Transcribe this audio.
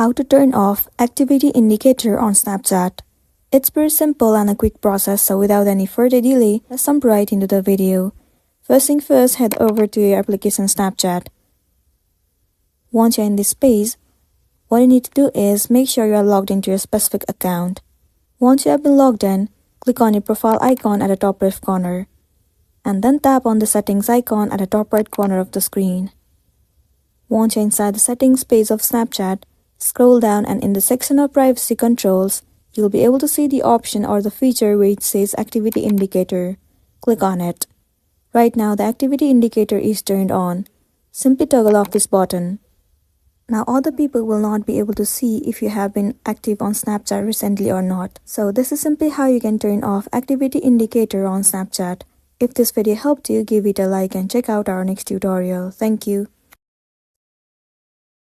How to turn off activity indicator on Snapchat. It's pretty simple and a quick process, so without any further delay, let's jump right into the video. First thing first, head over to your application Snapchat. Once you're in this page, what you need to do is make sure you are logged into your specific account. Once you have been logged in, click on your profile icon at the top left corner, and then tap on the settings icon at the top right corner of the screen. Once you're inside the settings page of Snapchat, scroll down and in the section of privacy controls, you'll be able to see the option or the feature where it says activity indicator. Click on it. Right now the activity indicator is turned on. Simply toggle off this button. Now other people will not be able to see if you have been active on Snapchat recently or not. So this is simply how you can turn off activity indicator on Snapchat. If this video helped you, give it a like and check out our next tutorial. Thank you.